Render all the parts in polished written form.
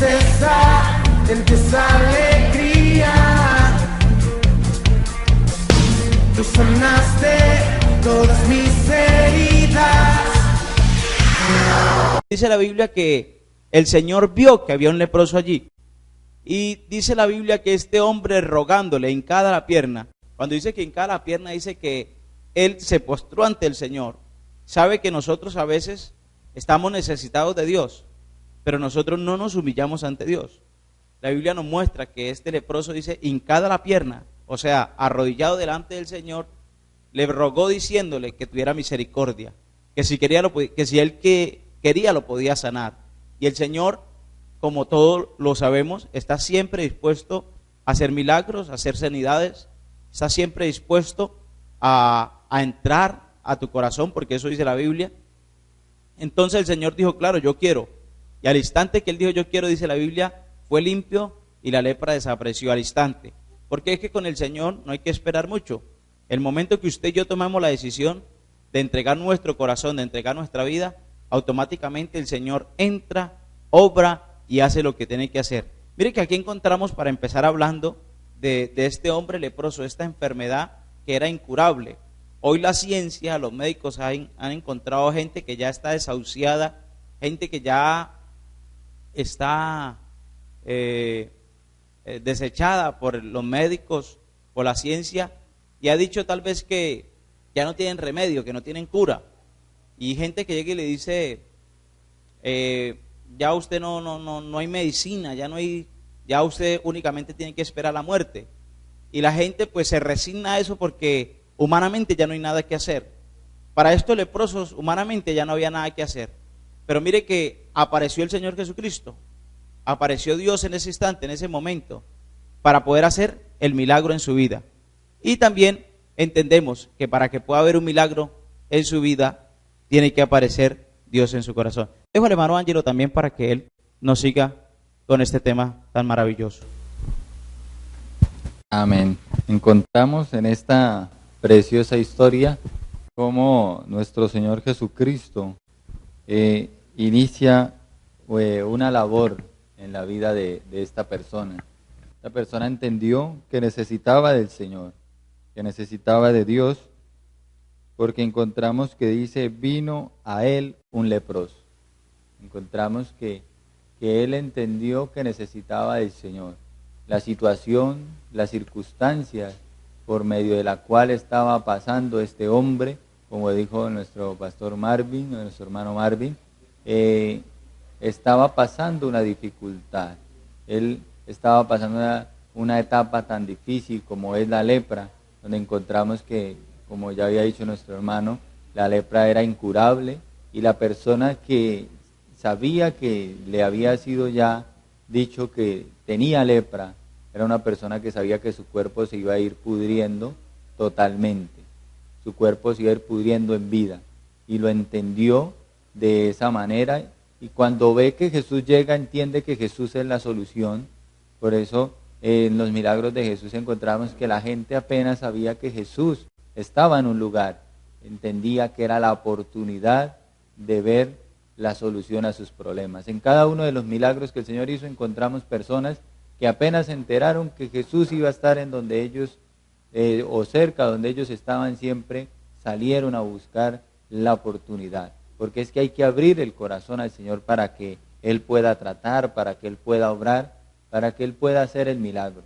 tristeza, sientes alegría. Tú sanaste todas mis heridas. Dice la Biblia que el Señor vio que había un leproso allí. Y dice la Biblia que este hombre rogándole, hincada la pierna, cuando dice que hincada la pierna, dice que él se postró ante el Señor. Sabe que nosotros a veces estamos necesitados de Dios, pero nosotros no nos humillamos ante Dios. La Biblia nos muestra que este leproso dice, hincada la pierna, o sea, arrodillado delante del Señor, le rogó diciéndole que tuviera misericordia, que si él quería lo podía sanar. Y el Señor, como todos lo sabemos, está siempre dispuesto a hacer milagros, a hacer sanidades, está siempre dispuesto a entrar a tu corazón, porque eso dice la Biblia. Entonces el Señor dijo, claro, yo quiero. Y al instante que él dijo, yo quiero, dice la Biblia, fue limpio y la lepra desapareció al instante. Porque es que con el Señor no hay que esperar mucho. El momento que usted y yo tomamos la decisión de entregar nuestro corazón, de entregar nuestra vida, automáticamente el Señor entra, obra y hace lo que tiene que hacer. Mire que aquí encontramos, para empezar hablando de este hombre leproso, esta enfermedad que era incurable. Hoy la ciencia, los médicos han encontrado gente que ya está desahuciada, gente que ya está desechada por los médicos, por la ciencia, y ha dicho tal vez que ya no tienen remedio, que no tienen cura. Y gente que llega y le dice, ya usted no hay medicina, ya usted únicamente tiene que esperar la muerte. Y la gente pues se resigna a eso porque humanamente ya no hay nada que hacer. Para estos leprosos humanamente ya no había nada que hacer. Pero mire que apareció el Señor Jesucristo, apareció Dios en ese instante, en ese momento, para poder hacer el milagro en su vida. Y también entendemos que para que pueda haber un milagro en su vida, tiene que aparecer Dios en su corazón. Dejo al hermano Ángelo también para que él nos siga con este tema tan maravilloso. Amén. Encontramos en esta preciosa historia cómo nuestro Señor Jesucristo inicia una labor en la vida de esta persona. Esta persona entendió que necesitaba del Señor, que necesitaba de Dios, porque encontramos que dice, vino a él un leproso. Encontramos que él entendió que necesitaba del Señor. La situación, las circunstancias por medio de la cual estaba pasando este hombre, como dijo nuestro pastor Marvin, nuestro hermano Marvin, estaba pasando una dificultad. Él estaba pasando una etapa tan difícil como es la lepra, donde encontramos que, como ya había dicho nuestro hermano, la lepra era incurable y la persona que sabía que le había sido ya dicho que tenía lepra, era una persona que sabía que su cuerpo se iba a ir pudriendo totalmente, su cuerpo se iba a ir pudriendo en vida, y lo entendió de esa manera, y cuando ve que Jesús llega, entiende que Jesús es la solución. Por eso en los milagros de Jesús encontramos que la gente apenas sabía que Jesús estaba en un lugar, entendía que era la oportunidad de ver la solución a sus problemas. En cada uno de los milagros que el Señor hizo encontramos personas que apenas se enteraron que Jesús iba a estar en donde ellos, o cerca donde ellos estaban, siempre salieron a buscar la oportunidad. Porque es que hay que abrir el corazón al Señor para que Él pueda tratar, para que Él pueda obrar, para que Él pueda hacer el milagro.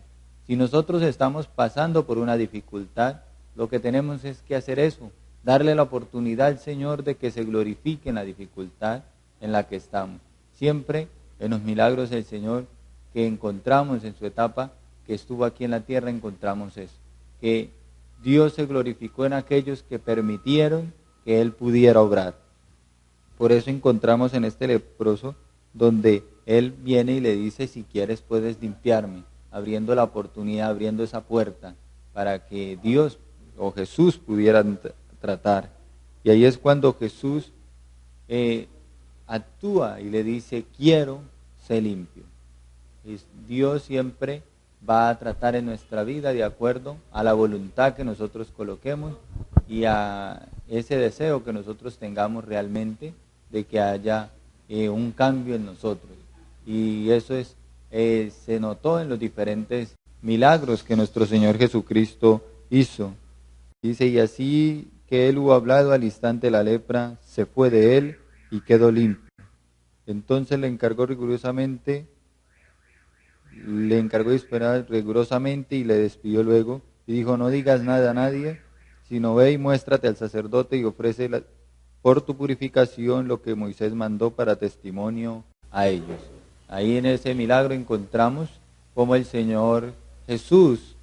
Si nosotros estamos pasando por una dificultad, lo que tenemos es que hacer eso, darle la oportunidad al Señor de que se glorifique en la dificultad en la que estamos. Siempre en los milagros del Señor que encontramos en su etapa que estuvo aquí en la tierra, encontramos eso, que Dios se glorificó en aquellos que permitieron que Él pudiera obrar. Por eso encontramos en este leproso donde Él viene y le dice, si quieres puedes limpiarme, abriendo la oportunidad, abriendo esa puerta para que Dios o Jesús pudiera tratar. Y ahí es cuando Jesús actúa y le dice, quiero ser limpio. Dios siempre va a tratar en nuestra vida de acuerdo a la voluntad que nosotros coloquemos y a ese deseo que nosotros tengamos realmente de que haya un cambio en nosotros. Y eso se notó en los diferentes milagros que nuestro Señor Jesucristo hizo. Dice, y así que él hubo hablado, al instante la lepra se fue de él y quedó limpio. Entonces le encargó de esperar rigurosamente y le despidió luego. Y dijo, no digas nada a nadie, sino ve y muéstrate al sacerdote y ofrece por tu purificación lo que Moisés mandó para testimonio a ellos. Ahí en ese milagro encontramos cómo el Señor Jesús,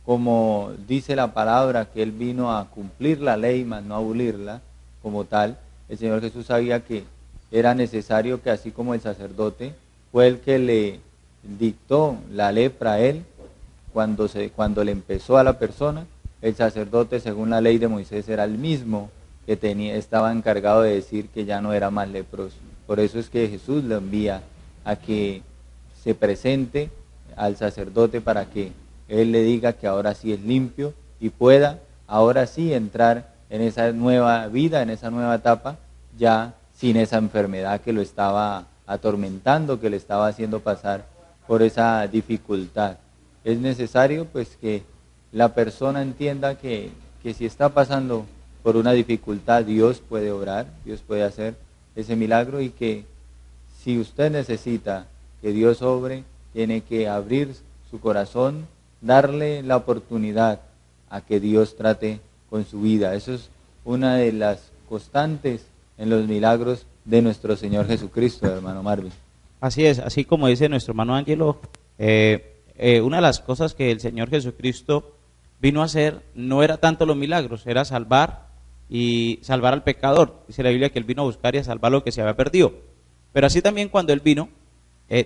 como dice la palabra, que Él vino a cumplir la ley, mas no a abolirla como tal. El Señor Jesús sabía que era necesario que, así como el sacerdote fue el que le dictó la lepra a él, cuando le empezó a la persona, el sacerdote, según la ley de Moisés, era el mismo que estaba encargado de decir que ya no era más leproso. Por eso es que Jesús lo envía a que se presente al sacerdote para que él le diga que ahora sí es limpio y pueda ahora sí entrar en esa nueva vida, en esa nueva etapa, ya sin esa enfermedad que lo estaba atormentando, que le estaba haciendo pasar por esa dificultad. Es necesario pues que la persona entienda que si está pasando por una dificultad, Dios puede obrar, Dios puede hacer ese milagro, y que si usted necesita que Dios obre, tiene que abrir su corazón, darle la oportunidad a que Dios trate con su vida. Eso es una de las constantes en los milagros de nuestro Señor Jesucristo, hermano Marvin. Así es, así como dice nuestro hermano Ángelo, una de las cosas que el Señor Jesucristo vino a hacer no era tanto los milagros, era salvar al pecador. Dice la Biblia que Él vino a buscar y a salvar lo que se había perdido. Pero así también cuando Él vino,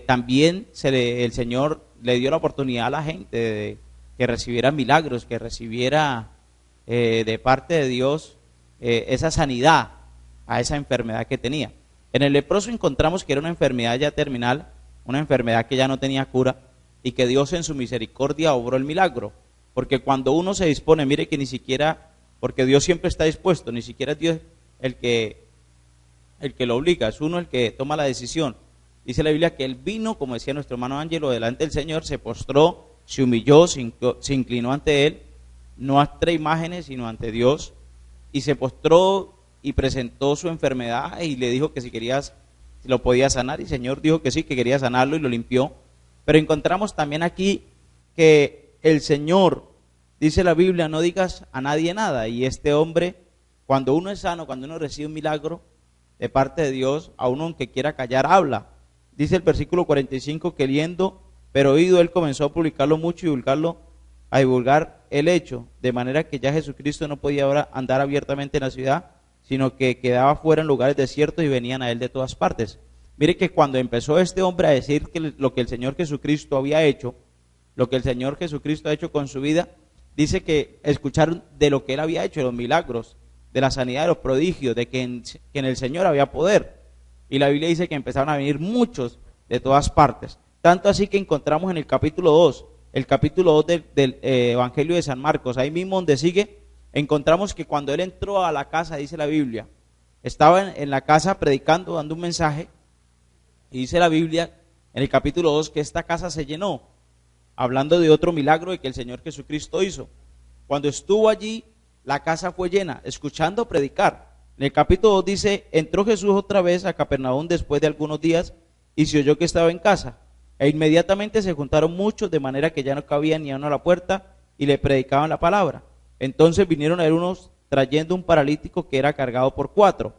también el Señor le dio la oportunidad a la gente de que recibiera milagros, que recibiera de parte de Dios esa sanidad a esa enfermedad que tenía. En el leproso encontramos que era una enfermedad ya terminal, una enfermedad que ya no tenía cura, y que Dios en su misericordia obró el milagro. Porque cuando uno se dispone, mire que ni siquiera, porque Dios siempre está dispuesto, ni siquiera es Dios el que lo obliga, es uno el que toma la decisión. Dice la Biblia que Él vino, como decía nuestro hermano Ángelo, delante del Señor, se postró, se humilló, se inclinó ante Él, no ante imágenes, sino ante Dios, y se postró y presentó su enfermedad y le dijo que si lo podía sanar, y el Señor dijo que sí, que quería sanarlo y lo limpió. Pero encontramos también aquí que el Señor, dice la Biblia, no digas a nadie nada, y este hombre, cuando uno es sano, cuando uno recibe un milagro de parte de Dios, a uno aunque quiera callar, habla. Dice el versículo 45, que yendo, pero oído, él comenzó a publicarlo mucho y a divulgar el hecho, de manera que ya Jesucristo no podía ahora andar abiertamente en la ciudad, sino que quedaba fuera en lugares desiertos y venían a él de todas partes. Mire que cuando empezó este hombre a decir que lo que el Señor Jesucristo había hecho, lo que el Señor Jesucristo ha hecho con su vida, dice que escucharon de lo que él había hecho, de los milagros, de la sanidad, de los prodigios, de que en el Señor había poder. Y la Biblia dice que empezaron a venir muchos de todas partes. Tanto así que encontramos en el capítulo 2 del Evangelio de San Marcos, ahí mismo donde sigue, encontramos que cuando él entró a la casa, dice la Biblia, estaba en la casa predicando, dando un mensaje, y dice la Biblia en el capítulo 2 que esta casa se llenó, hablando de otro milagro que el Señor Jesucristo hizo. Cuando estuvo allí, la casa fue llena, escuchando predicar. En el capítulo 2 dice, entró Jesús otra vez a Capernaum después de algunos días, y se oyó que estaba en casa. E inmediatamente se juntaron muchos, de manera que ya no cabía ni uno a la puerta, y le predicaban la palabra. Entonces vinieron a él unos trayendo un paralítico que era cargado por 4.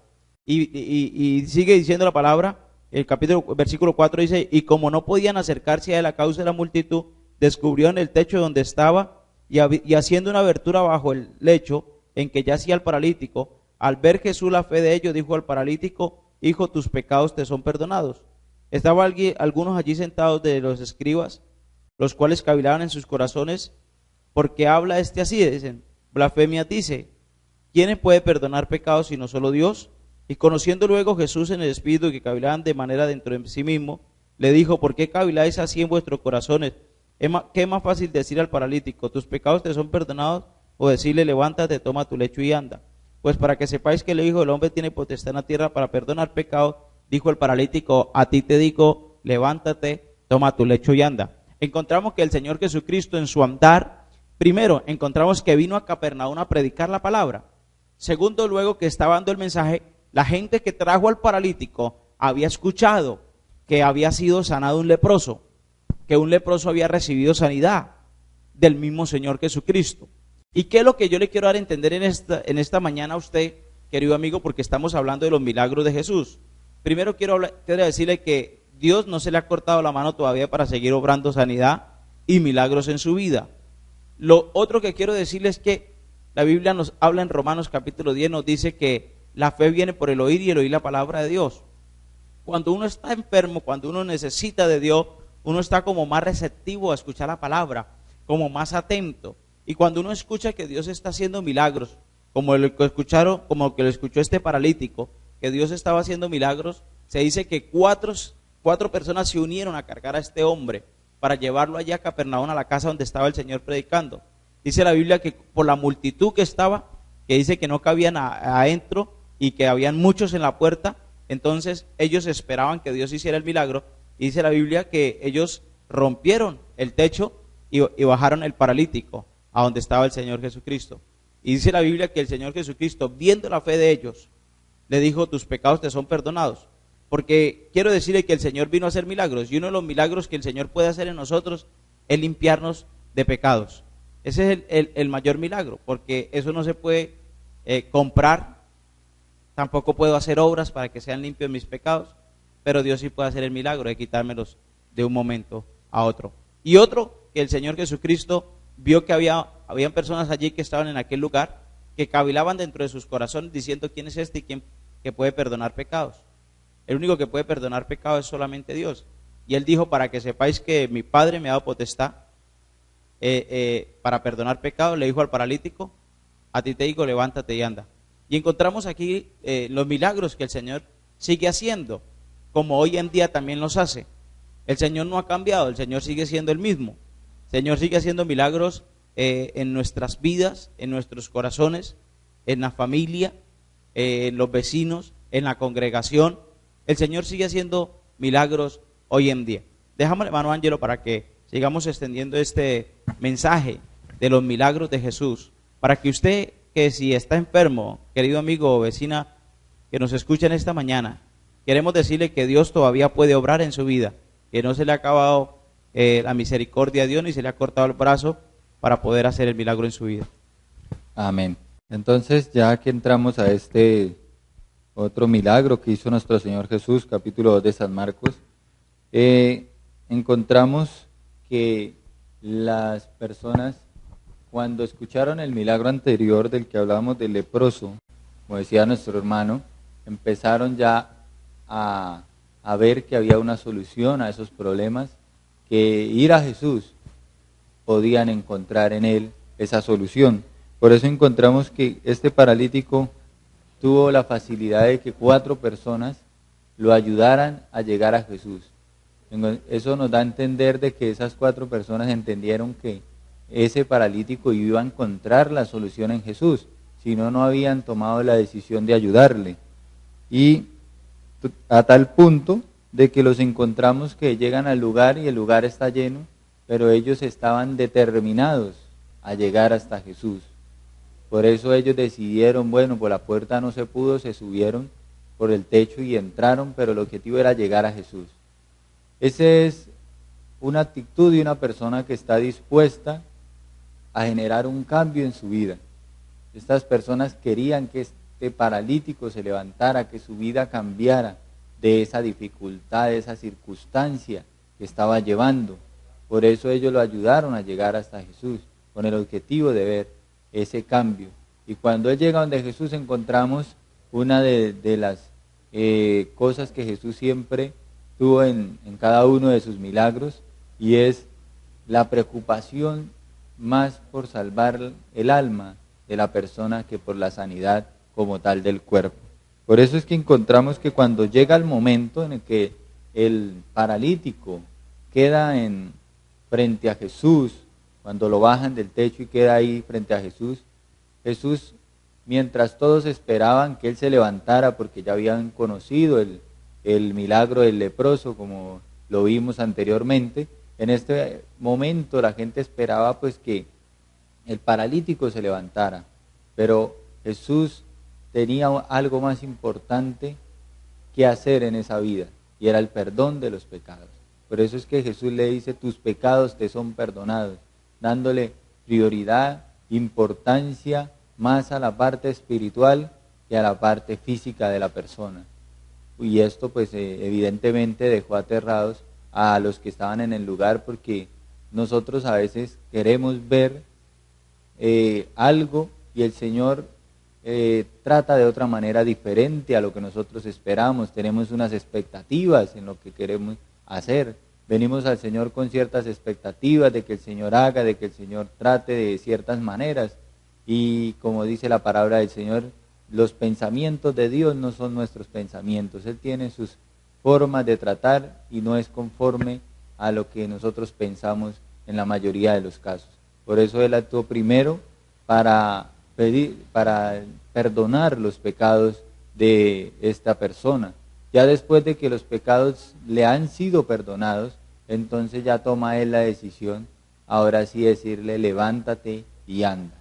Y sigue diciendo la palabra, versículo 4 dice, y como no podían acercarse a él a causa de la multitud, descubrió en el techo donde estaba, y haciendo una abertura bajo el lecho en que yacía el paralítico, al ver Jesús la fe de ellos, dijo al paralítico, hijo, tus pecados te son perdonados. Estaban algunos allí sentados de los escribas, los cuales cavilaban en sus corazones, porque habla así, dicen, blasfemia dice, ¿quién puede perdonar pecados sino solo Dios? Y conociendo luego Jesús en el espíritu que cavilaban de manera dentro de sí mismo, le dijo, ¿por qué caviláis así en vuestros corazones? ¿Qué es más fácil decir al paralítico, tus pecados te son perdonados? O decirle, levántate, toma tu lecho y anda. Pues para que sepáis que el Hijo del Hombre tiene potestad en la tierra para perdonar pecados, dijo el paralítico, a ti te digo, levántate, toma tu lecho y anda. Encontramos que el Señor Jesucristo en su andar, primero encontramos que vino a Capernaum a predicar la palabra. Segundo, luego que estaba dando el mensaje, la gente que trajo al paralítico había escuchado que había sido sanado un leproso, que un leproso había recibido sanidad del mismo Señor Jesucristo. ¿Y qué es lo que yo le quiero dar a entender en esta mañana a usted, querido amigo? Porque estamos hablando de los milagros de Jesús. Primero quiero decirle que Dios no se le ha cortado la mano todavía para seguir obrando sanidad y milagros en su vida. Lo otro que quiero decirle es que la Biblia nos habla en Romanos capítulo 10, nos dice que la fe viene por el oír y el oír la palabra de Dios. Cuando uno está enfermo, cuando uno necesita de Dios, uno está como más receptivo a escuchar la palabra, como más atento. Y cuando uno escucha que Dios está haciendo milagros, como lo que lo escuchó este paralítico, que Dios estaba haciendo milagros, se dice que cuatro personas se unieron a cargar a este hombre para llevarlo allá a Capernaum, a la casa donde estaba el Señor predicando. Dice la Biblia que por la multitud que estaba, que dice que no cabían adentro y que habían muchos en la puerta, entonces ellos esperaban que Dios hiciera el milagro. Y dice la Biblia que ellos rompieron el techo y bajaron el paralítico a donde estaba el Señor Jesucristo. Y dice la Biblia que el Señor Jesucristo, viendo la fe de ellos, le dijo, tus pecados te son perdonados. Porque quiero decirle que el Señor vino a hacer milagros, y uno de los milagros que el Señor puede hacer en nosotros es limpiarnos de pecados. Ese es el mayor milagro, porque eso no se puede comprar. Tampoco puedo hacer obras para que sean limpios mis pecados, pero Dios sí puede hacer el milagro de quitármelos de un momento a otro. Y otro, que el Señor Jesucristo vio que habían personas allí que estaban en aquel lugar, que cavilaban dentro de sus corazones diciendo, ¿quién es este y quién que puede perdonar pecados? El único que puede perdonar pecados es solamente Dios. Y Él dijo, para que sepáis que mi Padre me ha dado potestad para perdonar pecados, le dijo al paralítico, a ti te digo, levántate y anda. Y encontramos aquí los milagros que el Señor sigue haciendo, como hoy en día también los hace. El Señor no ha cambiado, el Señor sigue siendo el mismo. El Señor sigue haciendo milagros en nuestras vidas, en nuestros corazones, en la familia, en los vecinos, en la congregación. El Señor sigue haciendo milagros hoy en día. Déjame, hermano Ángelo, para que sigamos extendiendo este mensaje de los milagros de Jesús, para que usted, que si está enfermo, querido amigo o vecina que nos escucha en esta mañana, queremos decirle que Dios todavía puede obrar en su vida, que no se le ha acabado la misericordia de Dios ni se le ha cortado el brazo para poder hacer el milagro en su vida. Amén. Entonces, ya que entramos a este otro milagro que hizo nuestro Señor Jesús, capítulo 2 de San Marcos, encontramos que las personas, cuando escucharon el milagro anterior del que hablábamos del leproso, como decía nuestro hermano, empezaron ya a ver que había una solución a esos problemas, que ir a Jesús podían encontrar en Él esa solución. Por eso encontramos que este paralítico tuvo la facilidad de que 4 personas lo ayudaran a llegar a Jesús. Eso nos da a entender de que esas 4 personas entendieron que ese paralítico iba a encontrar la solución en Jesús, si no, no habían tomado la decisión de ayudarle. Y a tal punto de que los encontramos que llegan al lugar y el lugar está lleno, pero ellos estaban determinados a llegar hasta Jesús. Por eso ellos decidieron, bueno, por la puerta no se pudo, se subieron por el techo y entraron, pero el objetivo era llegar a Jesús. Esa es una actitud de una persona que está dispuesta a generar un cambio en su vida. Estas personas querían que este paralítico se levantara, que su vida cambiara de esa dificultad, de esa circunstancia que estaba llevando. Por eso ellos lo ayudaron a llegar hasta Jesús, con el objetivo de ver ese cambio. Y cuando él llega donde Jesús, encontramos una de las cosas que Jesús siempre tuvo en cada uno de sus milagros, y es la preocupación más por salvar el alma de la persona que por la sanidad como tal del cuerpo. Por eso es que encontramos que cuando llega el momento en el que el paralítico queda frente a Jesús, cuando lo bajan del techo y queda ahí frente a Jesús, Jesús, mientras todos esperaban que él se levantara porque ya habían conocido el milagro del leproso, como lo vimos anteriormente. En este momento la gente esperaba pues que el paralítico se levantara, pero Jesús tenía algo más importante que hacer en esa vida, y era el perdón de los pecados. Por eso es que Jesús le dice, tus pecados te son perdonados, dándole prioridad, importancia más a la parte espiritual que a la parte física de la persona. Y esto pues evidentemente dejó aterrados a los que estaban en el lugar, porque nosotros a veces queremos ver algo y el Señor trata de otra manera diferente a lo que nosotros esperamos. Tenemos unas expectativas en lo que queremos hacer. Venimos al Señor con ciertas expectativas de que el Señor haga, de que el Señor trate de ciertas maneras. Y como dice la palabra del Señor, los pensamientos de Dios no son nuestros pensamientos. Él tiene sus formas de tratar y no es conforme a lo que nosotros pensamos en la mayoría de los casos. Por eso Él actuó primero para perdonar los pecados de esta persona. Ya después de que los pecados le han sido perdonados, entonces ya toma Él la decisión, ahora sí decirle, levántate y anda,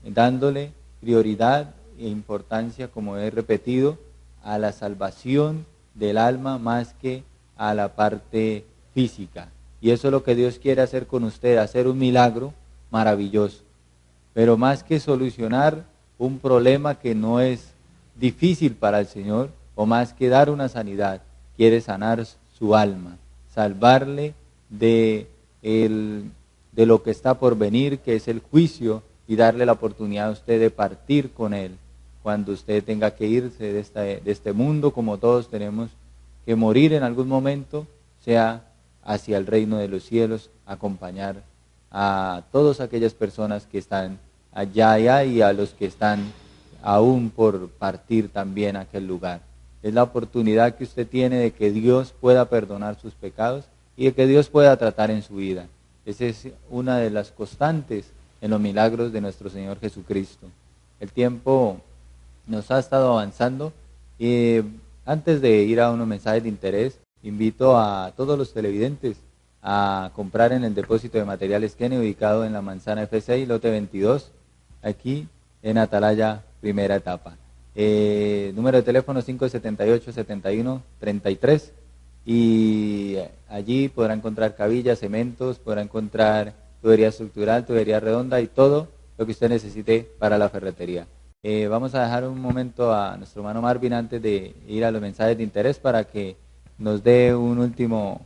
dándole prioridad e importancia, como he repetido, a la salvación del alma más que a la parte física. Y eso es lo que Dios quiere hacer con usted, hacer un milagro maravilloso. Pero más que solucionar un problema que no es difícil para el Señor, o más que dar una sanidad, quiere sanar su alma, salvarle de lo que está por venir, que es el juicio, y darle la oportunidad a usted de partir con Él cuando usted tenga que irse de este mundo, como todos tenemos que morir en algún momento, sea hacia el reino de los cielos, acompañar a todas aquellas personas que están allá y a los que están aún por partir también a aquel lugar. Es la oportunidad que usted tiene de que Dios pueda perdonar sus pecados y de que Dios pueda tratar en su vida. Esa es una de las constantes en los milagros de nuestro Señor Jesucristo. El tiempo nos ha estado avanzando y antes de ir a unos mensajes de interés, invito a todos los televidentes a comprar en el depósito de materiales Kenny, ubicado en la manzana F6, lote 22, aquí en Atalaya, primera etapa. Número de teléfono 578-71-33, y allí podrá encontrar cabillas, cementos, podrá encontrar tubería estructural, tubería redonda y todo lo que usted necesite para la ferretería. Vamos a dejar un momento a nuestro hermano Marvin antes de ir a los mensajes de interés para que nos dé un último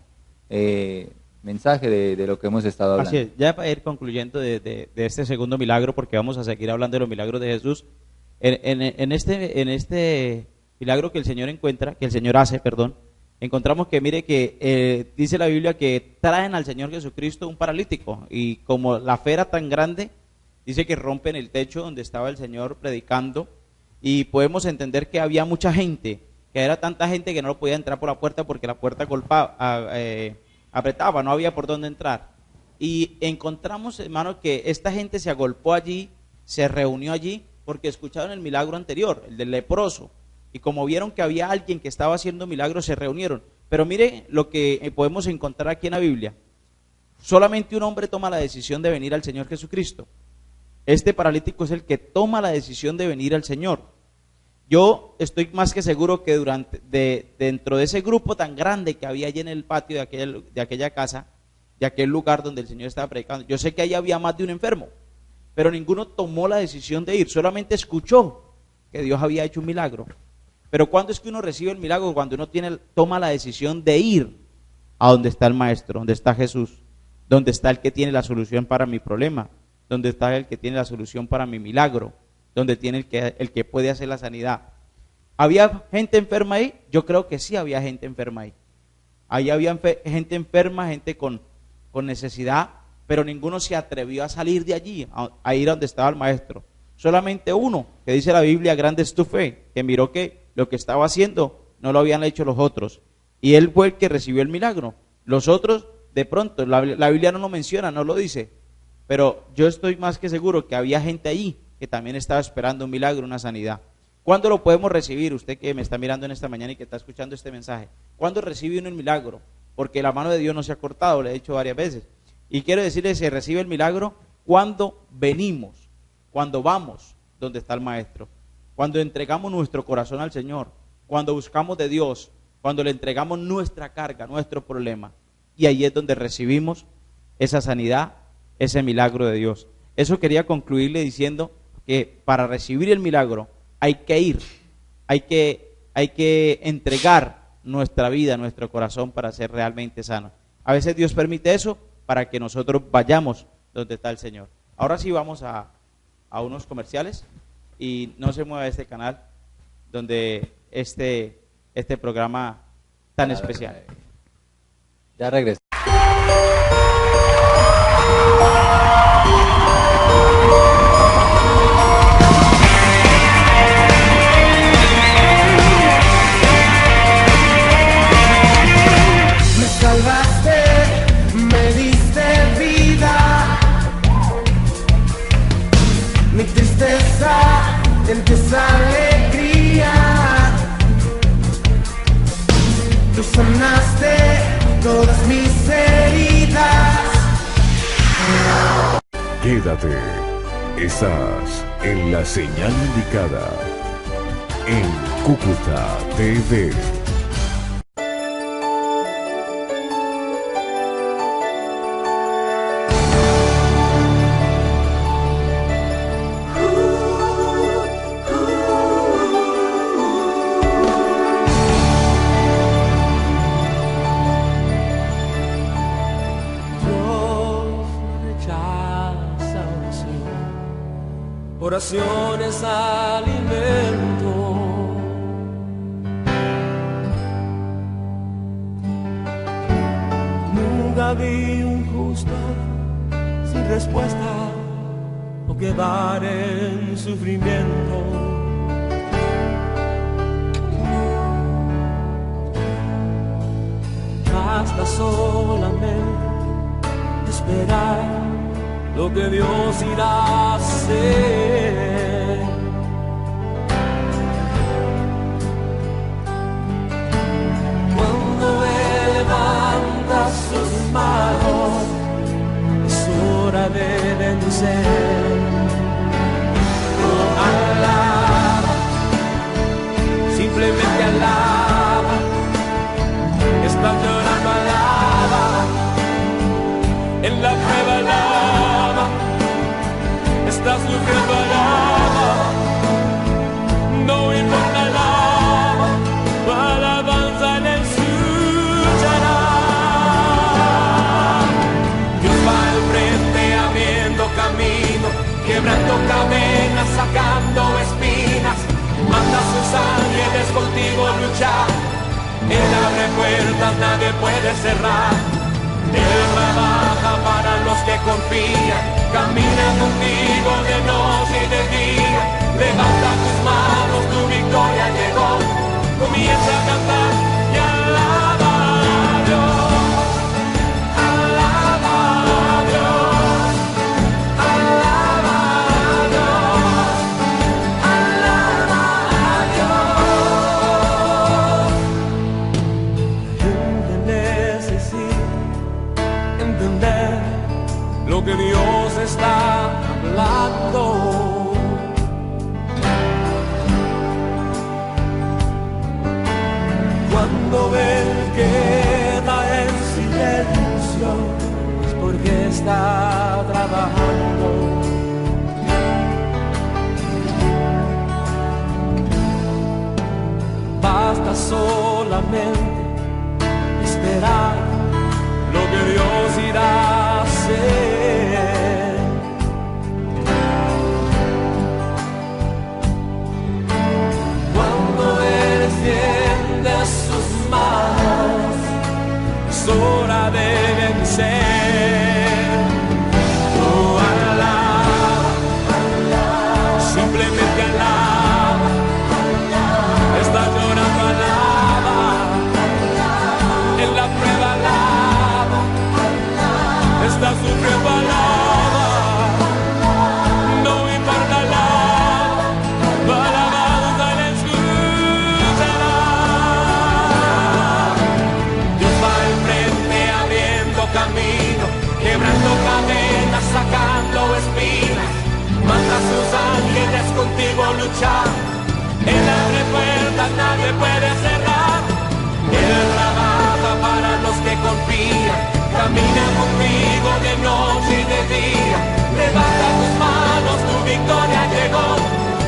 mensaje de lo que hemos estado hablando. Así es, ya para ir concluyendo de este segundo milagro, porque vamos a seguir hablando de los milagros de Jesús. En este milagro que el Señor hace, encontramos que, mire, que dice la Biblia que traen al Señor Jesucristo un paralítico, y como la fe era tan grande, dice que rompen el techo donde estaba el Señor predicando, y podemos entender que había mucha gente, que era tanta gente que no lo podía entrar por la puerta porque la puerta apretaba, no había por dónde entrar. Y encontramos, hermano, que esta gente se agolpó allí, se reunió allí, porque escucharon el milagro anterior, el del leproso, y como vieron que había alguien que estaba haciendo milagros, se reunieron. Pero mire lo que podemos encontrar aquí en la Biblia. Solamente un hombre toma la decisión de venir al Señor Jesucristo. Este paralítico es el que toma la decisión de venir al Señor. Yo estoy más que seguro que dentro de ese grupo tan grande que había allí en el patio de aquella casa, de aquel lugar donde el Señor estaba predicando, yo sé que ahí había más de un enfermo, pero ninguno tomó la decisión de ir, solamente escuchó que Dios había hecho un milagro. Pero ¿cuándo es que uno recibe el milagro? Cuando uno toma la decisión de ir a donde está el Maestro, donde está Jesús, donde está el que tiene la solución para mi problema, donde está el que tiene la solución para mi milagro, donde tiene el que puede hacer la sanidad. ¿Había gente enferma ahí? Yo creo que sí había gente enferma ahí. Ahí había gente enferma, gente con necesidad, pero ninguno se atrevió a salir de allí, a ir a donde estaba el Maestro. Solamente uno, que dice la Biblia, grande es tu fe, que miró que lo que estaba haciendo no lo habían hecho los otros, y él fue el que recibió el milagro. Los otros, de pronto, la Biblia no lo menciona, no lo dice, pero yo estoy más que seguro que había gente allí que también estaba esperando un milagro, una sanidad. ¿Cuándo lo podemos recibir? Usted que me está mirando en esta mañana y que está escuchando este mensaje. ¿Cuándo recibe uno el milagro? Porque la mano de Dios no se ha cortado, le he dicho varias veces. Y quiero decirle, se recibe el milagro cuando venimos, cuando vamos donde está el Maestro, cuando entregamos nuestro corazón al Señor, cuando buscamos de Dios, cuando le entregamos nuestra carga, nuestro problema. Y ahí es donde recibimos esa sanidad, ese milagro de Dios. Eso quería concluirle diciendo que para recibir el milagro hay que ir, hay que entregar nuestra vida, nuestro corazón para ser realmente sanos. A veces Dios permite eso para que nosotros vayamos donde está el Señor. Ahora sí vamos a unos comerciales y no se mueva este canal donde este programa tan especial. Ya regresé. Me salvaste, me diste vida. Mi tristeza en ti es alegría. Tú sanaste todas mis heridas. Quédate, estás en la señal indicada, en Cúcuta TV. Oraciones alimento. Nunca vi un justo sin respuesta o quedar en sufrimiento. Basta solamente esperar lo que Dios irá a hacer. Cuando Él levanta sus manos, es hora de vencer. Oh, alaba, simplemente alaba. Estás llorando, alaba. En la prueba, alaba. Estás sufriendo, alaba. No importa, alaba. Tu alabanza le escuchará. Dios va al frente abriendo camino, quebrando cadenas, sacando espinas. Manda a sus ángeles contigo luchar. Él abre puertas, nadie puede cerrar. Él trabaja para los que confían, camina contigo de noche y de día. Levanta tus manos, tu victoria llegó. Comienza a cantar y alaba a Dios. Alaba a Dios. Alaba a Dios. Alaba a Dios. La gente necesita entender lo que Dios está hablando. Cuando Él queda en silencio es porque está trabajando. Basta solamente esperar lo que Dios irá a hacer. Cuando Él extiende sus manos, es hora de vencer. Oh, alaba, simplemente alaba. Estás llorando, alaba. En la prueba, alaba. puertas nadie puede cerrar. Él trabaja para los que confían, camina conmigo de noche y de día. Levanta tus manos, tu victoria llegó.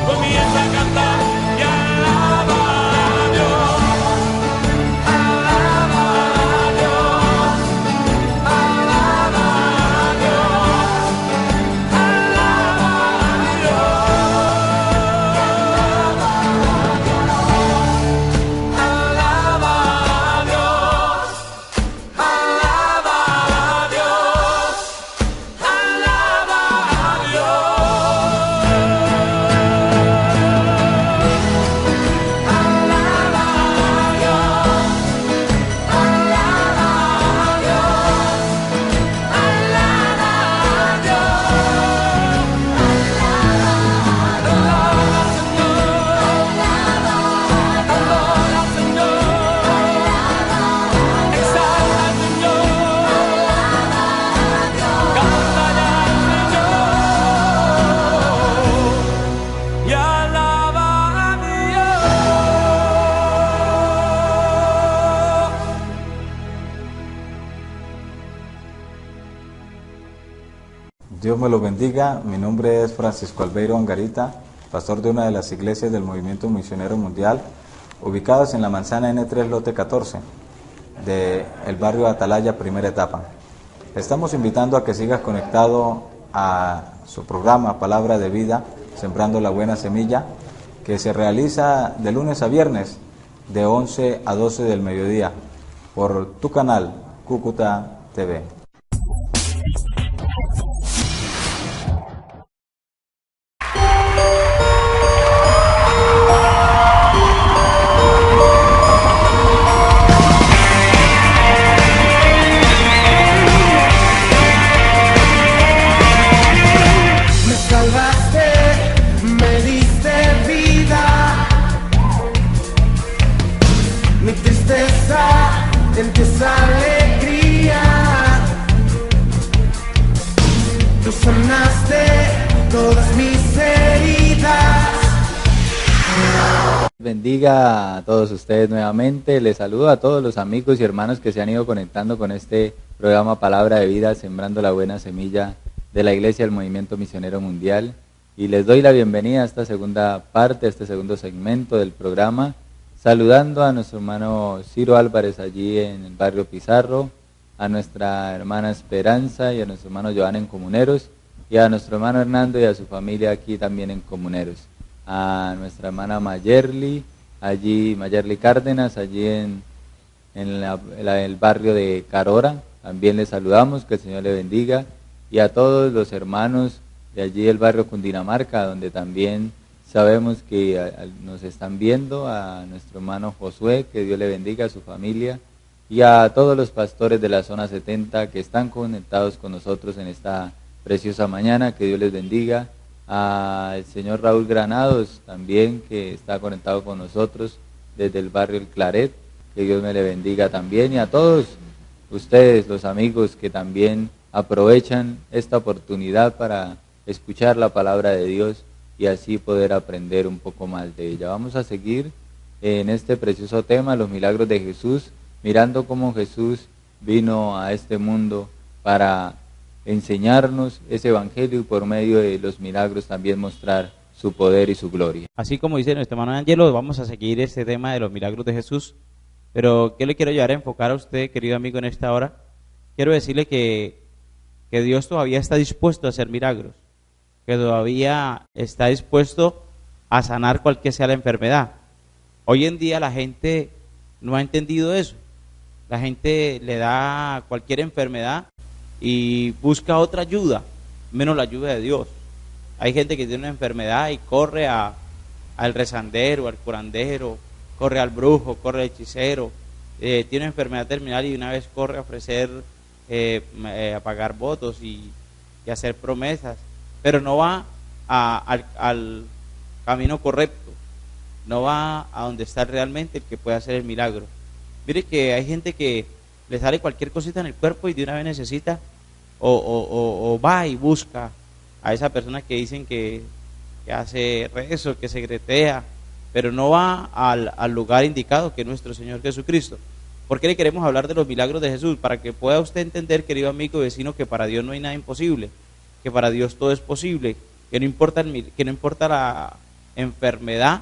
Comienza a cantar y alaba a Dios. Alaba a Dios. Alaba a Dios. Alaba a Dios. Alaba a Dios. Alaba a Dios. Alaba a Dios me los bendiga. Mi nombre es Francisco Albeiro Angarita, pastor de una de las iglesias del Movimiento Misionero Mundial, ubicadas en la manzana N3 lote 14, del barrio Atalaya, primera etapa. Estamos invitando a que sigas conectado a su programa Palabra de Vida, Sembrando la Buena Semilla, que se realiza de lunes a viernes, de 11 a 12 del mediodía, por tu canal Cúcuta TV. Me salvaste, me diste vida. Mi tristeza empieza alegría. Tú sanaste todas mis heridas. Bendiga a todos ustedes nuevamente. Les saludo a todos los amigos y hermanos que se han ido conectando con este programa Palabra de Vida, Sembrando la Buena Semilla de la Iglesia del Movimiento Misionero Mundial. Y les doy la bienvenida a esta segunda parte, a este segundo segmento del programa, saludando a nuestro hermano Ciro Álvarez allí en el barrio Pizarro, a nuestra hermana Esperanza y a nuestro hermano Joan en Comuneros, y a nuestro hermano Hernando y a su familia aquí también en Comuneros, a nuestra hermana Mayerly Cárdenas, allí en el barrio de Carora, también les saludamos, que el Señor le bendiga, y a todos los hermanos de allí del barrio Cundinamarca, donde también sabemos que nos están viendo, a nuestro hermano Josué, que Dios le bendiga, a su familia, y a todos los pastores de la zona 70 que están conectados con nosotros en esta preciosa mañana, que Dios les bendiga, al señor Raúl Granados también, que está conectado con nosotros desde el barrio El Claret, que Dios me le bendiga también, y a todos ustedes, los amigos que también aprovechan esta oportunidad para escuchar la palabra de Dios y así poder aprender un poco más de ella. Vamos a seguir en este precioso tema, los milagros de Jesús, mirando cómo Jesús vino a este mundo para enseñarnos ese evangelio y por medio de los milagros también mostrar su poder y su gloria. Así como dice nuestro hermano Ángelo, vamos a seguir este tema de los milagros de Jesús. Pero, ¿qué le quiero llevar a enfocar a usted, querido amigo, en esta hora? Quiero decirle que Dios todavía está dispuesto a hacer milagros, que todavía está dispuesto a sanar cualquier sea la enfermedad. Hoy en día la gente no ha entendido eso. La gente le da cualquier enfermedad y busca otra ayuda, menos la ayuda de Dios. Hay gente que tiene una enfermedad y corre al rezandero, al curandero, corre al brujo, corre al hechicero, tiene una enfermedad terminal y una vez corre a ofrecer, a pagar votos y hacer promesas, pero no va al camino correcto, no va a donde está realmente el que puede hacer el milagro. Mire que hay gente que le sale cualquier cosita en el cuerpo y de una vez necesita o va y busca a esa persona que dicen que hace rezo, que secretea, pero no va al lugar indicado, que es nuestro Señor Jesucristo. ¿Por qué le queremos hablar de los milagros de Jesús? Para que pueda usted entender, querido amigo y vecino, que para Dios no hay nada imposible, que para Dios todo es posible, que no importa la enfermedad,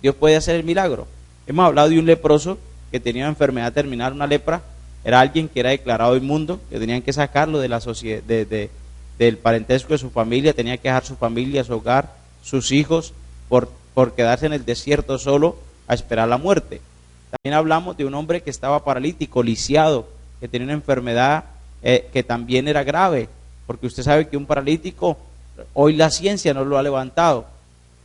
Dios puede hacer el milagro. Hemos hablado de un leproso que tenía una enfermedad terminal, una lepra. Era alguien que era declarado inmundo, que tenían que sacarlo de la sociedad, del parentesco de su familia, tenía que dejar su familia, su hogar, sus hijos, por quedarse en el desierto solo a esperar la muerte. También hablamos de un hombre que estaba paralítico, lisiado, que tenía una enfermedad que también era grave, porque usted sabe que un paralítico, hoy la ciencia no lo ha levantado,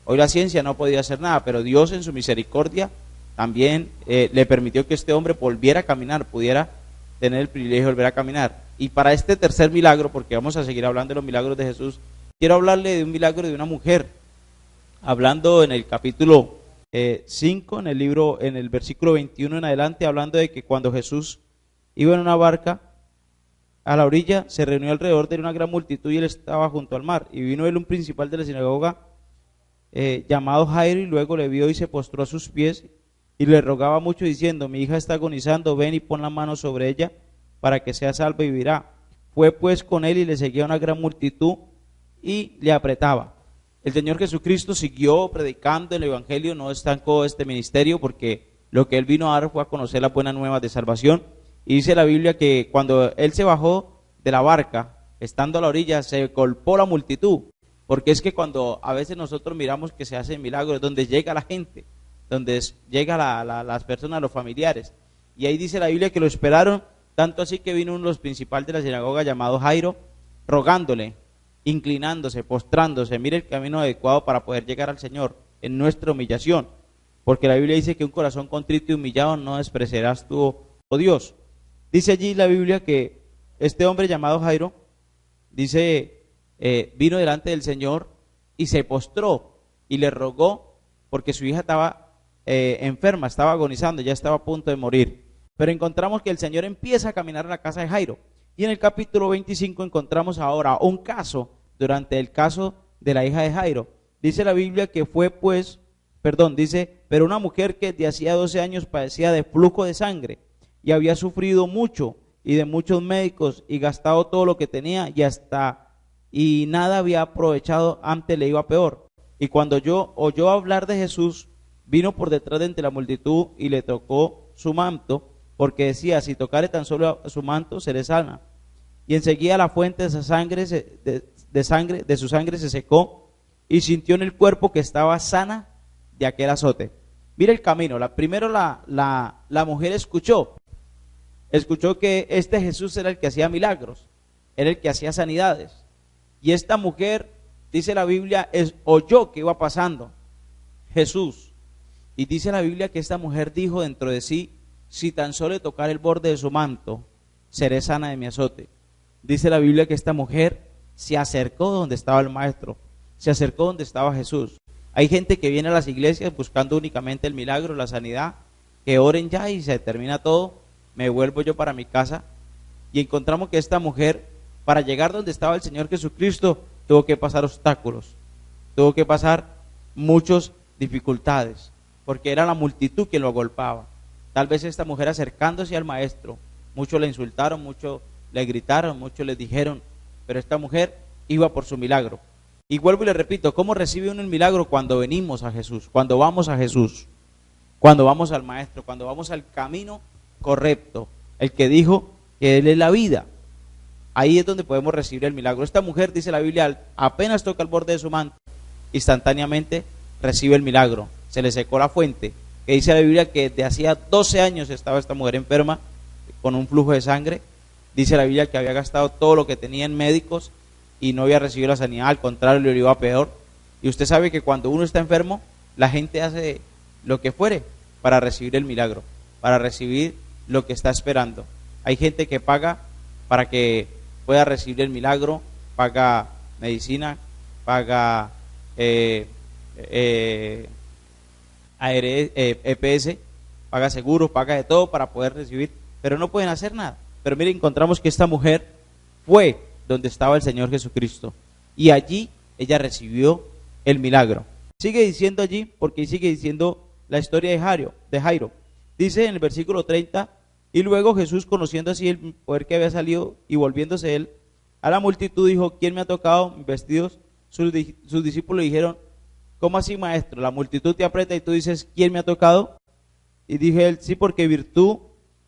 hoy la ciencia no podía hacer nada, pero Dios en su misericordia también le permitió que este hombre volviera a caminar, pudiera tener el privilegio de volver a caminar. Y para este tercer milagro, porque vamos a seguir hablando de los milagros de Jesús, quiero hablarle de un milagro de una mujer, hablando en el capítulo 5, en el versículo 21 en adelante, hablando de que cuando Jesús iba en una barca a la orilla, se reunió alrededor de una gran multitud y él estaba junto al mar. Y vino él un principal de la sinagoga llamado Jairo, y luego le vio y se postró a sus pies y le rogaba mucho diciendo: mi hija está agonizando, ven y pon la mano sobre ella para que sea salva y vivirá. Fue pues con él y le seguía una gran multitud y le apretaba. El Señor Jesucristo siguió predicando el evangelio, no estancó este ministerio, porque lo que él vino a dar fue a conocer las buenas nuevas de salvación. Y dice la Biblia que cuando él se bajó de la barca, estando a la orilla, se golpeó la multitud, porque es que cuando a veces nosotros miramos que se hacen milagros, donde llega la gente, donde llega las personas, los familiares, y ahí dice la Biblia que lo esperaron, tanto así que vino uno de los principales de la sinagoga llamado Jairo, rogándole, inclinándose, postrándose. Mire el camino adecuado para poder llegar al Señor en nuestra humillación, porque la Biblia dice que un corazón contrito y humillado no despreciarás tú, oh Dios. Dice allí la Biblia que este hombre llamado Jairo, dice, vino delante del Señor y se postró y le rogó, porque su hija estaba enferma, estaba agonizando, ya estaba a punto de morir. Pero encontramos que el Señor empieza a caminar a la casa de Jairo. Y en el capítulo 25 encontramos ahora un caso, durante el caso de la hija de Jairo. Dice la Biblia que pero una mujer que de hacía 12 años padecía de flujo de sangre y había sufrido mucho y de muchos médicos y gastado todo lo que tenía y nada había aprovechado, antes le iba peor. Y cuando oyó hablar de Jesús, vino por detrás de entre la multitud y le tocó su manto, porque decía: si tocare tan solo a su manto, seré sana. Y enseguida la fuente de su sangre se secó, y sintió en el cuerpo que estaba sana de aquel azote. Mira el camino. Primero la mujer escuchó que este Jesús era el que hacía milagros, era el que hacía sanidades. Y esta mujer, dice la Biblia, oyó que iba pasando Jesús. Y dice la Biblia que esta mujer dijo dentro de sí: si tan solo tocar el borde de su manto, seré sana de mi azote. Dice la Biblia que esta mujer se acercó donde estaba el maestro, se acercó donde estaba Jesús. Hay gente que viene a las iglesias buscando únicamente el milagro, la sanidad, que oren ya y se termina todo, me vuelvo yo para mi casa. Y encontramos que esta mujer, para llegar donde estaba el Señor Jesucristo, tuvo que pasar obstáculos, tuvo que pasar muchas dificultades, porque era la multitud que lo agolpaba. Tal vez esta mujer acercándose al maestro, muchos le insultaron, muchos le gritaron, muchos le dijeron, pero esta mujer iba por su milagro. Y vuelvo y le repito, ¿cómo recibe uno el milagro? Cuando venimos a Jesús, cuando vamos a Jesús, cuando vamos al maestro, cuando vamos al camino correcto, el que dijo que Él es la vida. Ahí es donde podemos recibir el milagro. Esta mujer, dice la Biblia, apenas toca el borde de su manto, instantáneamente recibe el milagro. Se le secó la fuente, que dice la Biblia que desde hacía 12 años estaba esta mujer enferma con un flujo de sangre. Dice la Biblia que había gastado todo lo que tenía en médicos y no había recibido la sanidad, al contrario, le iba peor. Y usted sabe que cuando uno está enfermo, la gente hace lo que fuere para recibir el milagro, para recibir lo que está esperando. Hay gente que paga para que pueda recibir el milagro, paga medicina, paga EPS, paga seguros, paga de todo para poder recibir, pero no pueden hacer nada. Pero mire, encontramos que esta mujer fue donde estaba el Señor Jesucristo y allí ella recibió el milagro. Sigue diciendo allí, porque sigue diciendo la historia de Jairo. Dice en el versículo 30, y luego Jesús, conociendo así el poder que había salido y volviéndose él a la multitud, dijo, ¿quién me ha tocado mis vestidos? Sus discípulos dijeron, ¿cómo así, maestro? La multitud te aprieta y tú dices, ¿quién me ha tocado? Y dije él, sí, porque virtud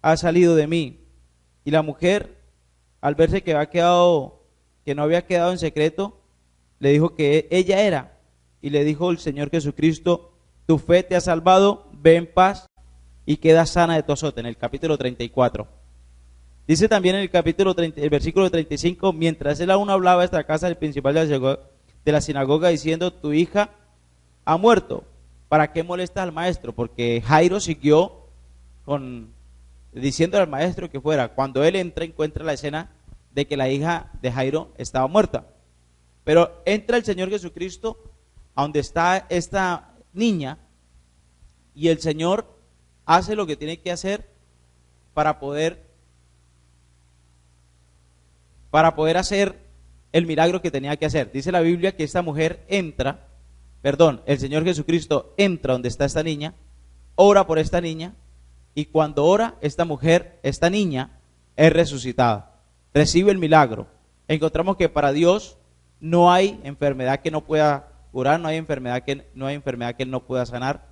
ha salido de mí. Y la mujer, al verse que no había quedado en secreto, le dijo que ella era. Y le dijo el Señor Jesucristo, tu fe te ha salvado, ve en paz y queda sana de tu azote, en el capítulo 34. Dice también en el capítulo 30, el versículo 35, mientras él aún hablaba, esta casa del principal de la sinagoga, diciendo, tu hija ha muerto, ¿para qué molestas al maestro? Porque Jairo siguió diciendo al maestro que fuera. Cuando él encuentra la escena de que la hija de Jairo estaba muerta. Pero entra el Señor Jesucristo a donde está esta niña, y el Señor hace lo que tiene que hacer para poder hacer el milagro que tenía que hacer. Dice la Biblia que esta mujer el Señor Jesucristo entra donde está esta niña, ora por esta niña, y cuando ora esta niña es resucitada, recibe el milagro. Encontramos que para Dios no hay enfermedad que no pueda curar, no hay enfermedad que él no pueda sanar.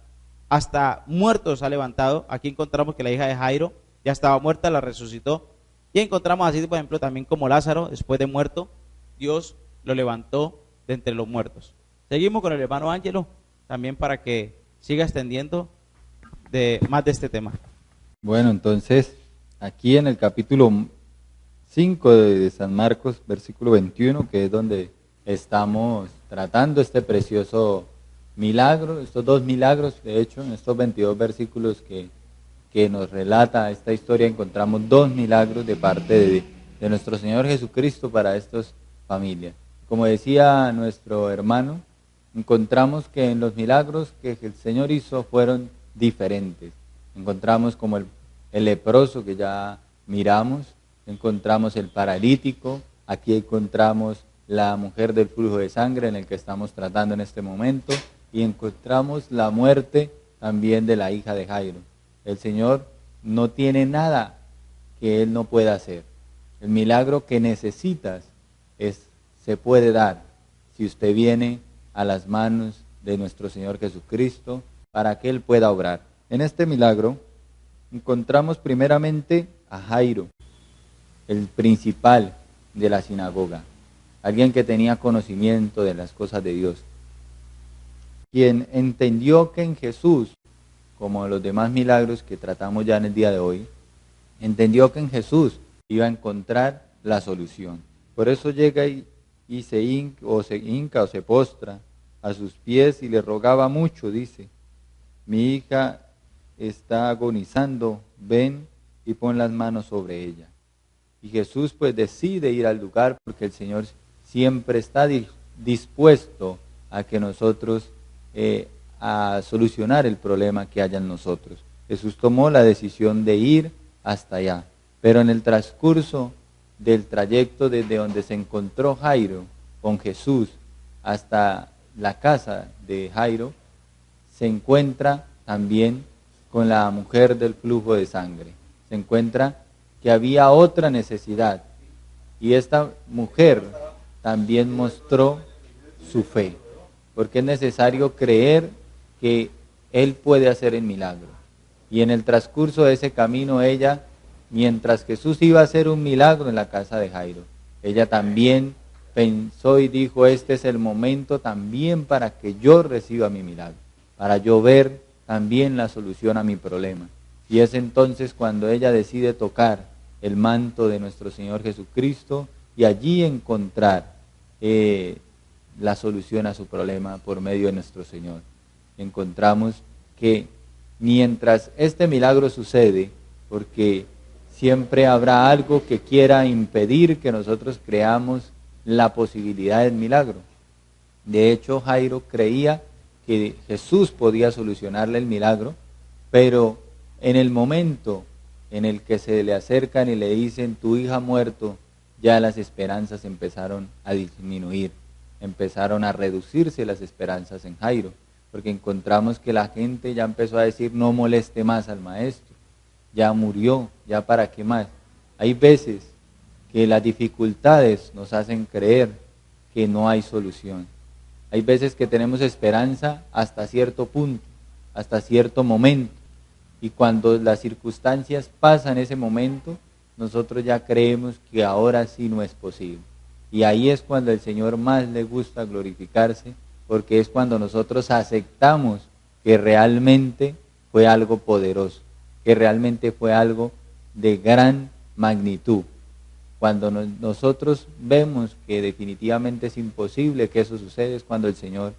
Hasta muertos ha levantado. Aquí encontramos que la hija de Jairo ya estaba muerta, la resucitó. Y encontramos así, por ejemplo, también como Lázaro, después de muerto, Dios lo levantó de entre los muertos. Seguimos con el hermano Ángelo, también para que siga extendiendo más de este tema. Bueno, entonces, aquí en el capítulo 5 de San Marcos, versículo 21, que es donde estamos tratando este precioso milagro, estos dos milagros, de hecho, en estos 22 versículos que nos relata esta historia, encontramos dos milagros de parte de nuestro Señor Jesucristo para estas familias. Como decía nuestro hermano, encontramos que en los milagros que el Señor hizo fueron diferentes. Encontramos como el leproso que ya miramos, encontramos el paralítico, aquí encontramos la mujer del flujo de sangre en el que estamos tratando en este momento, y encontramos la muerte también de la hija de Jairo. El Señor no tiene nada que Él no pueda hacer. El milagro que necesitas se puede dar si usted viene a las manos de nuestro Señor Jesucristo para que Él pueda obrar. En este milagro encontramos primeramente a Jairo, el principal de la sinagoga, alguien que tenía conocimiento de las cosas de Dios, quien entendió que en Jesús, como los demás milagros que tratamos ya en el día de hoy, entendió que en Jesús iba a encontrar la solución. Por eso llega y se hinca o se postra a sus pies y le rogaba mucho, dice, mi hija está agonizando, ven y pon las manos sobre ella. Y Jesús pues decide ir al lugar porque el Señor siempre está dispuesto a que nosotros, a solucionar el problema que haya en nosotros. Jesús tomó la decisión de ir hasta allá, pero en el transcurso del trayecto desde donde se encontró Jairo con Jesús hasta la casa de Jairo, se encuentra también con la mujer del flujo de sangre. Se encuentra que había otra necesidad y esta mujer también mostró su fe, porque es necesario creer que Él puede hacer el milagro. Y en el transcurso de ese camino ella, mientras Jesús iba a hacer un milagro en la casa de Jairo, ella también pensó y dijo, este es el momento también para que yo reciba mi milagro, para yo ver también la solución a mi problema. Y es entonces cuando ella decide tocar el manto de nuestro Señor Jesucristo y allí encontrar la solución a su problema por medio de nuestro Señor. Encontramos que mientras este milagro sucede, porque siempre habrá algo que quiera impedir que nosotros creamos la posibilidad del milagro. De hecho, Jairo creía que Jesús podía solucionarle el milagro, pero en el momento en el que se le acercan y le dicen, tu hija ha muerto, ya las esperanzas empezaron a disminuir, empezaron a reducirse las esperanzas en Jairo. porque encontramos que la gente ya empezó a decir no moleste más al maestro, ya murió, ya para qué más. Hay veces que las dificultades nos hacen creer que no hay solución. Hay veces que tenemos esperanza hasta cierto punto, hasta cierto momento, y cuando las circunstancias pasan ese momento, nosotros ya creemos que ahora sí no es posible. Y ahí es cuando el Señor más le gusta glorificarse, porque es cuando nosotros aceptamos que realmente fue algo poderoso, que realmente fue algo de gran magnitud. Cuando nosotros vemos que definitivamente es imposible que eso suceda, es cuando el Señor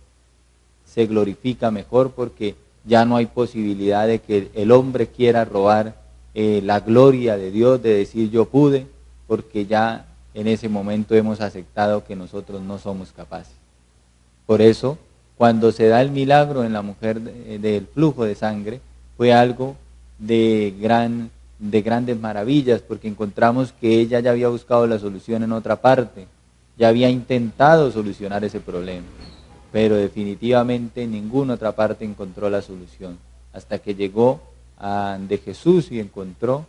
se glorifica mejor, porque ya no hay posibilidad de que el hombre quiera robar la gloria de Dios, de decir yo pude, porque ya en ese momento hemos aceptado que nosotros no somos capaces. Por eso, cuando se da el milagro en la mujer del flujo de sangre, fue algo de grandes maravillas, porque encontramos que ella ya había buscado la solución en otra parte, ya había intentado solucionar ese problema, pero definitivamente en ninguna otra parte encontró la solución, hasta que llegó de Jesús y encontró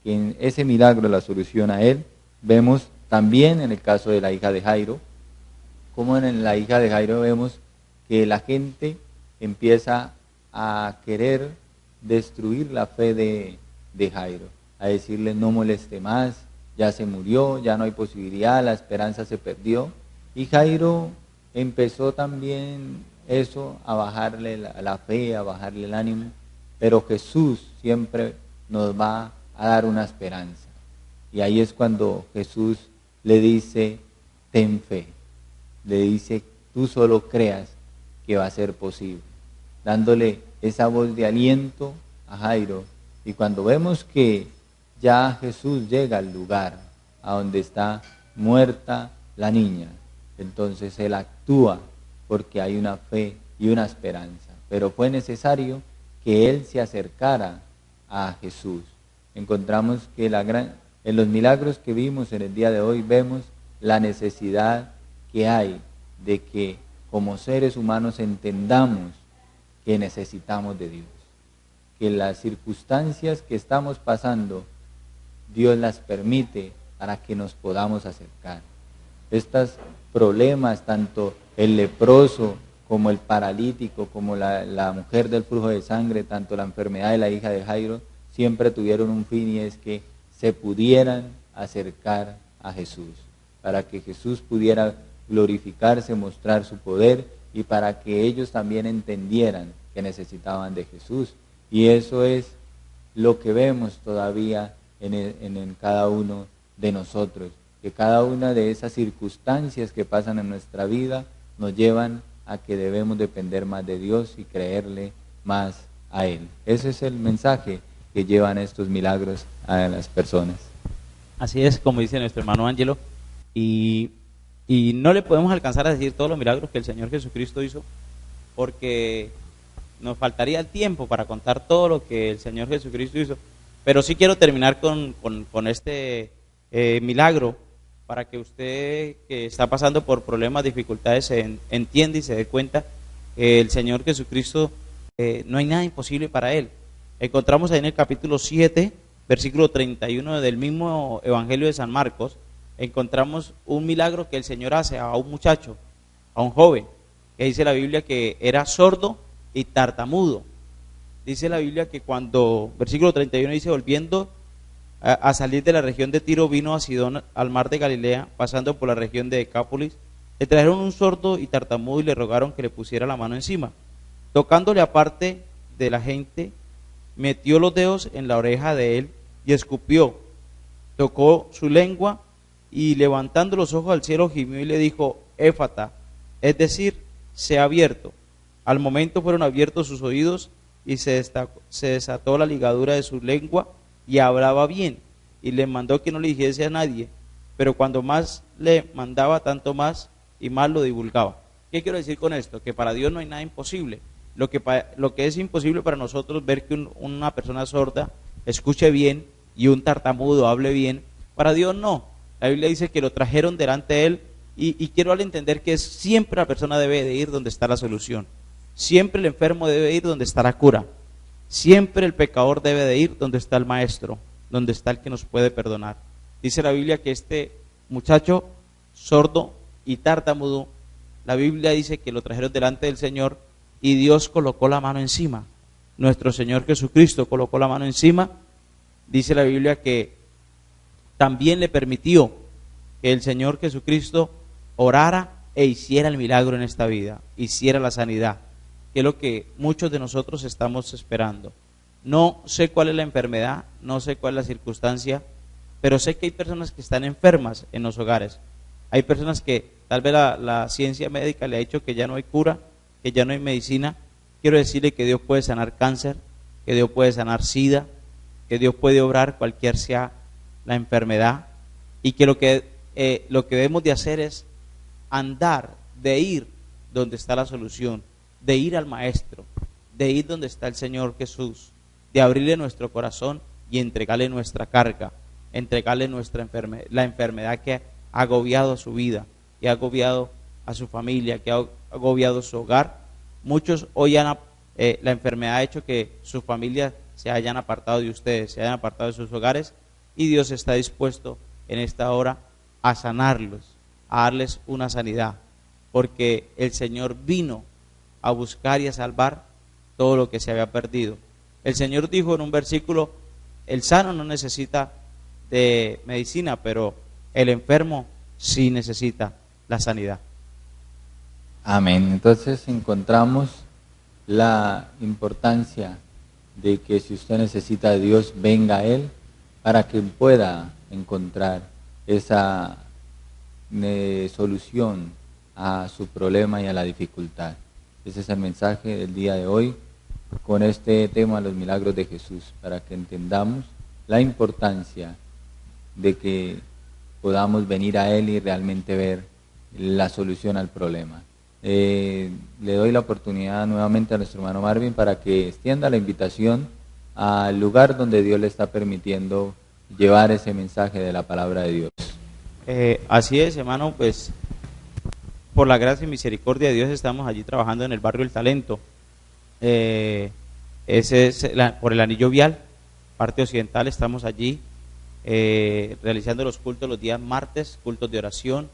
que en ese milagro la solución a él. Vemos también en el caso de la hija de Jairo, como en la hija de Jairo vemos que la gente empieza a querer destruir la fe de Jairo, a decirle no moleste más, ya se murió, ya no hay posibilidad, la esperanza se perdió. Y Jairo empezó también eso, a bajarle la fe, a bajarle el ánimo, pero Jesús siempre nos va a dar una esperanza. Y ahí es cuando Jesús le dice, ten fe, le dice, tú solo creas que va a ser posible, dándole esa voz de aliento a Jairo. Y cuando vemos que ya Jesús llega al lugar a donde está muerta la niña, entonces Él actúa porque hay una fe y una esperanza. Pero fue necesario que Él se acercara a Jesús. Encontramos que en los milagros que vimos en el día de hoy, vemos la necesidad que hay de que como seres humanos entendamos que necesitamos de Dios, que las circunstancias que estamos pasando, Dios las permite para que nos podamos acercar. Estos problemas, tanto el leproso como el paralítico, como la mujer del flujo de sangre, tanto la enfermedad de la hija de Jairo, siempre tuvieron un fin, y es que se pudieran acercar a Jesús, para que Jesús pudiera glorificarse, mostrar su poder, y para que ellos también entendieran que necesitaban de Jesús. Y eso es lo que vemos todavía en cada uno de nosotros, que cada una de esas circunstancias que pasan en nuestra vida nos llevan a que debemos depender más de Dios y creerle más a Él. Ese es el mensaje que llevan estos milagros a las personas. Así es, como dice nuestro hermano Ángelo, y no le podemos alcanzar a decir todos los milagros que el Señor Jesucristo hizo, porque nos faltaría el tiempo para contar todo lo que el Señor Jesucristo hizo, pero sí quiero terminar con este milagro, para que usted que está pasando por problemas, dificultades, entienda y se dé cuenta que el Señor Jesucristo no hay nada imposible para Él. Encontramos ahí en el capítulo 7, versículo 31 del mismo Evangelio de San Marcos, encontramos un milagro que el Señor hace a un muchacho, a un joven, que dice la Biblia que era sordo y tartamudo. Dice la Biblia que cuando, versículo 31 dice, volviendo a salir de la región de Tiro, vino a Sidón, al mar de Galilea, pasando por la región de Decápolis, le trajeron un sordo y tartamudo y le rogaron que le pusiera la mano encima. Tocándole aparte de la gente, metió los dedos en la oreja de él y escupió, tocó su lengua y levantando los ojos al cielo gimió y le dijo, éfata, es decir, se ha abierto. Al momento fueron abiertos sus oídos y se desató la ligadura de su lengua y hablaba bien, y le mandó que no le dijese a nadie, pero cuando más le mandaba, tanto más y más lo divulgaba. ¿Qué quiero decir con esto? Que para Dios no hay nada imposible. Lo que es imposible para nosotros, ver que una persona sorda escuche bien y un tartamudo hable bien, para Dios no. La Biblia dice que lo trajeron delante de Él, y quiero al entender que siempre la persona debe de ir donde está la solución. Siempre el enfermo debe ir donde está la cura. Siempre el pecador debe de ir donde está el maestro, donde está el que nos puede perdonar. Dice la Biblia que este muchacho sordo y tartamudo, la Biblia dice que lo trajeron delante del Señor y Dios colocó la mano encima. Nuestro Señor Jesucristo colocó la mano encima. Dice la Biblia que también le permitió que el Señor Jesucristo orara e hiciera el milagro en esta vida, hiciera la sanidad, que es lo que muchos de nosotros estamos esperando. No sé cuál es la enfermedad, no sé cuál es la circunstancia, pero sé que hay personas que están enfermas en los hogares. Hay personas que tal vez la ciencia médica le ha dicho que ya no hay cura, que ya no hay medicina. Quiero decirle que Dios puede sanar cáncer, que Dios puede sanar SIDA, que Dios puede obrar cualquier sea la enfermedad, y que lo que debemos de hacer es andar, de ir donde está la solución, de ir al Maestro, de ir donde está el Señor Jesús, de abrirle nuestro corazón y entregarle nuestra carga, entregarle la enfermedad que ha agobiado su vida, que ha agobiado a su familia, que ha agobiado su hogar. Muchos hoy la enfermedad ha hecho que sus familias se hayan apartado de ustedes, se hayan apartado de sus hogares, y Dios está dispuesto en esta hora a sanarlos, a darles una sanidad, porque el Señor vino a buscar y a salvar todo lo que se había perdido. El Señor dijo en un versículo: el sano no necesita de medicina, pero el enfermo sí necesita la sanidad. Amén. Entonces encontramos la importancia de que si usted necesita de Dios, venga a Él para que pueda encontrar esa solución a su problema y a la dificultad. Ese es el mensaje del día de hoy con este tema, los milagros de Jesús, para que entendamos la importancia de que podamos venir a Él y realmente ver la solución al problema. Le doy la oportunidad nuevamente a nuestro hermano Marvin para que extienda la invitación al lugar donde Dios le está permitiendo llevar ese mensaje de la palabra de Dios. Así es, hermano, pues por la gracia y misericordia de Dios estamos allí trabajando en el barrio El Talento. Ese es por el anillo vial, parte occidental. Estamos allí realizando los cultos los días martes, cultos de oración,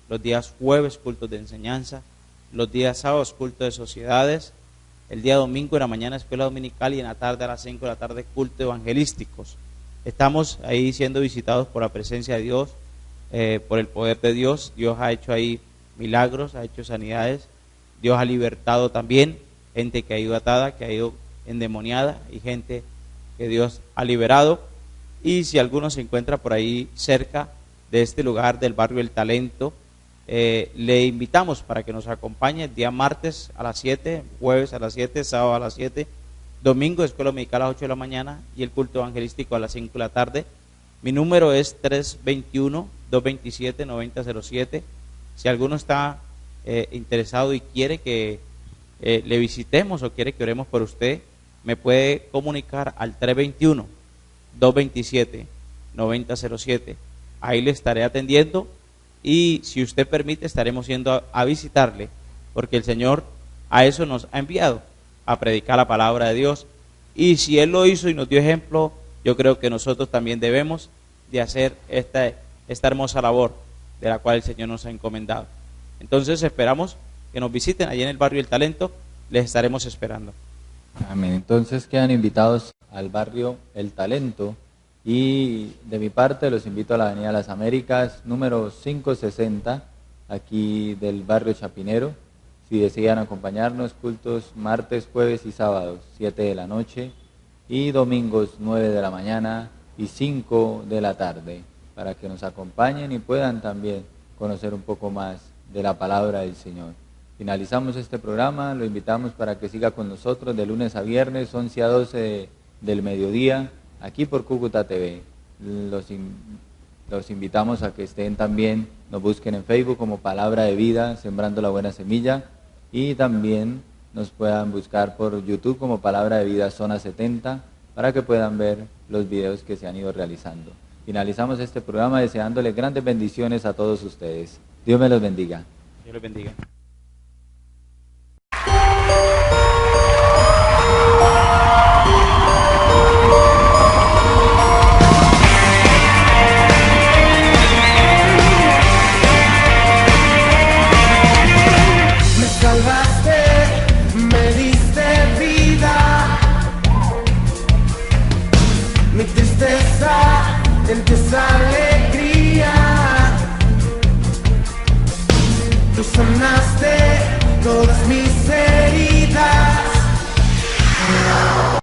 los días jueves, cultos de enseñanza, los días sábados, cultos de sociedades, el día domingo en la mañana escuela dominical, y en la tarde a las 5 de la tarde cultos evangelísticos. Estamos ahí siendo visitados por la presencia de Dios, por el poder de Dios. Dios ha hecho ahí milagros, ha hecho sanidades. Dios ha libertado también gente que ha ido atada, que ha ido endemoniada, y gente que Dios ha liberado. Y si alguno se encuentra por ahí cerca de este lugar del barrio El Talento, le invitamos para que nos acompañe el día martes a las 7, jueves a las 7, sábado a las 7, domingo escuela dominical a las 8 de la mañana y el culto evangelístico a las 5 de la tarde. Mi número es 321-227-9007. Si alguno está interesado y quiere que le visitemos o quiere que oremos por usted, me puede comunicar al 321-227-9007. Ahí le estaré atendiendo, y si usted permite estaremos yendo a visitarle, porque el Señor a eso nos ha enviado, a predicar la palabra de Dios. Y si Él lo hizo y nos dio ejemplo, yo creo que nosotros también debemos de hacer esta hermosa labor de la cual el Señor nos ha encomendado. Entonces esperamos que nos visiten allí en el barrio El Talento, les estaremos esperando. Amén. Entonces quedan invitados al barrio El Talento, y de mi parte los invito a la Avenida Las Américas, número 560, aquí del barrio Chapinero. Si desean acompañarnos, cultos martes, jueves y sábados, 7 de la noche, y domingos 9 de la mañana y 5 de la tarde, para que nos acompañen y puedan también conocer un poco más de la palabra del Señor. Finalizamos este programa, lo invitamos para que siga con nosotros de lunes a viernes, 11 a 12 del mediodía, aquí por Cúcuta TV. Los invitamos a que estén también, nos busquen en Facebook como Palabra de Vida, Sembrando la Buena Semilla, y también nos puedan buscar por YouTube como Palabra de Vida Zona 70, para que puedan ver los videos que se han ido realizando. Finalizamos este programa deseándoles grandes bendiciones a todos ustedes. Dios me los bendiga. Dios los bendiga.